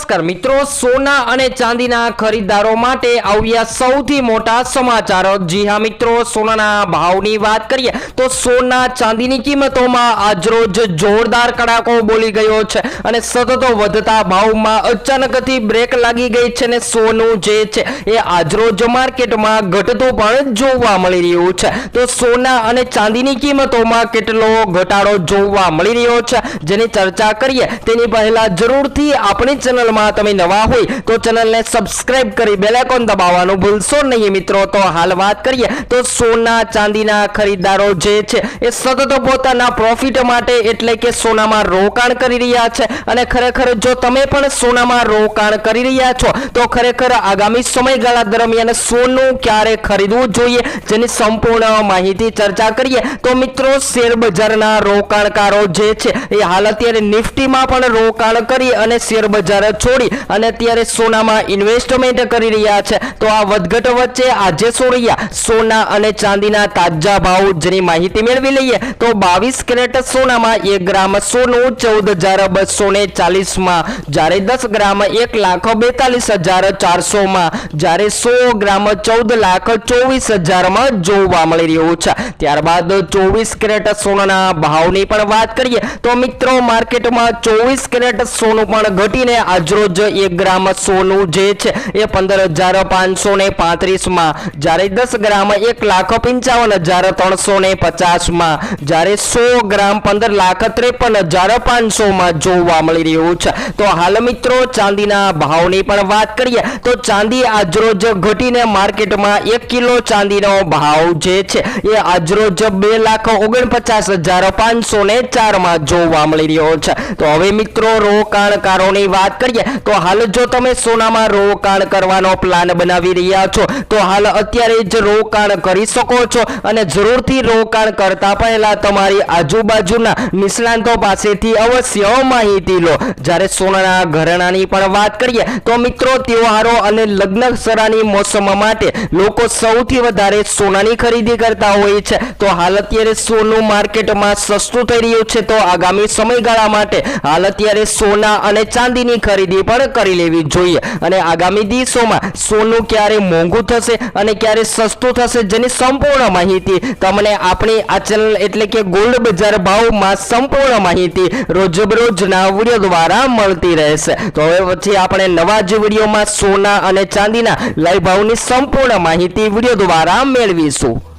નમસ્કાર મિત્રો, સોના અને ચાંદીના ખરીદદારો માટે આવ્યા સૌથી મોટા સમાચારો। જી હા મિત્રો, સોનાના ભાવની વાત કરીએ તો સોના ચાંદીની કિંમતોમાં આજરોજ જોરદાર કડાકો બોલી ગયો છે અને સતત વધતા ભાવમાં અચાનકથી બ્રેક લાગી ગઈ છે ને સોનું જે છે એ આજરોજ માર્કેટમાં ઘટતું પણ જોવા મળી રહ્યું છે। તો સોના અને ચાંદીની કિંમતોમાં કેટલો ઘટાડો જોવા મળી રહ્યો છે જેની ચર્ચા કરીએ તેની પહેલા જરૂરથી આપણી ચેનલમાં તમે નવા હોય તો ચેનલને સબસ્ક્રાઇબ કરી બેલ આઇકોન દબાવવાનું ભૂલશો નહીં મિત્રો। તો હાલ વાત કરીએ તો સોના ચાંદીના ખરીદદારો જે છે એ સતત પોતાના પ્રોફિટ માટે એટલે કે સોનામાં રોકાણ કરી રહ્યા છે અને ખરેખર જો તમે પણ સોનામાં રોકાણ કરી રહ્યા છો તો ખરેખર આગામી સમયગાળા દરમિયાન સોનું ક્યારે ખરીદવું જોઈએ જેની સંપૂર્ણ માહિતી ચર્ચા કરીએ તો મિત્રો શેર બજારના રોકાણકારો જે છે એ હાલ અત્યારે નિફ્ટીમાં પણ રોકાણ કરી અને શેર બજાર છોડી અને અત્યારે સોનામાં ઇન્વેસ્ટમેન્ટ કરી રહ્યા છે। તો આ વધઘટ વચ્ચે આજે સોના અને ચાંદીના તાજા ભાવ જેની માહિતી મેળવી લઈએ તો 22 કેરેટ સોનામાં 1 ગ્રામ સોનું 14,240 માં, જ્યારે 10 ગ્રામ 1,42,400 માં, જ્યારે 100 ગ્રામ 14,24,000 માં જોવા મળી રહ્યું છે। ત્યારબાદ 24 કેરેટ સોનાના ભાવની પણ વાત કરીએ તો મિત્રો માર્કેટમાં 24 કેરેટ સોનું પણ ઘટીને આજરોજ 1 ગ્રામ સોનું જે છે એ 15,535 માં, જ્યારે 10 ગ્રામ 1,55,350 માં, જ્યારે 100 ગ્રામ 15,53,500 માં જોવા મળી રહ્યું છે। તો હાલ મિત્રો ચાંદીના ભાવની પણ વાત કરીએ તો ચાંદી આજરોજ ઘટીને માર્કેટમાં 1 કિલો ચાંદીનો ભાવ જે છે એ આજરોજ 2,49,504 માં જોવા મળી રહ્યો છે। તો હવે મિત્રો રોકાણકારોની વાત કરીએ તો હાલ જો તમે સોનામાં રોકાણ કરવાનો પ્લાન બનાવી રહ્યા છો તો હાલ અત્યારે જ રોકાણ કરી શકો છો અને જરૂરથી રોકાણ કરતા પહેલા તમારી આજુબાજુના નિષ્ણાંતો પાસેથી અવશ્ય માહિતી લો। જ્યારે સોનાના ઘરેણાની પણ વાત કરીએ તો મિત્રો તહેવારો અને લગ્નસરાની મોસમ માટે લોકો સૌથી વધારે સોનાની ખરીદી કરતા હોય છે। તો હાલ અત્યારે સોનું માર્કેટમાં સસ્તું થઈ રહ્યું છે તો આગામી સમયગાળા માટે હાલ અત્યારે સોના અને ચાંદીની ખરીદી પણ કરી લેવી જોઈએ અને આગામી દિવસોમાં સોનું ક્યારે મોંઘું થશે અને ક્યારે સસ્તું થશે જેની સંપૂર્ણ માહિતી તમને આપણી આ ચેનલ એટલે કે ગોલ્ડ બજાર ભાવમાં સંપૂર્ણ માહિતી રોજબરોજના વિડીયો દ્વારા મળતી રહેશે। તો હવે પછી આપણે નવા જ વિડીયોમાં સોના અને ચાંદીના લાઈવ ભાવની સંપૂર્ણ માહિતી વિડીયો દ્વારા મેળવીશું।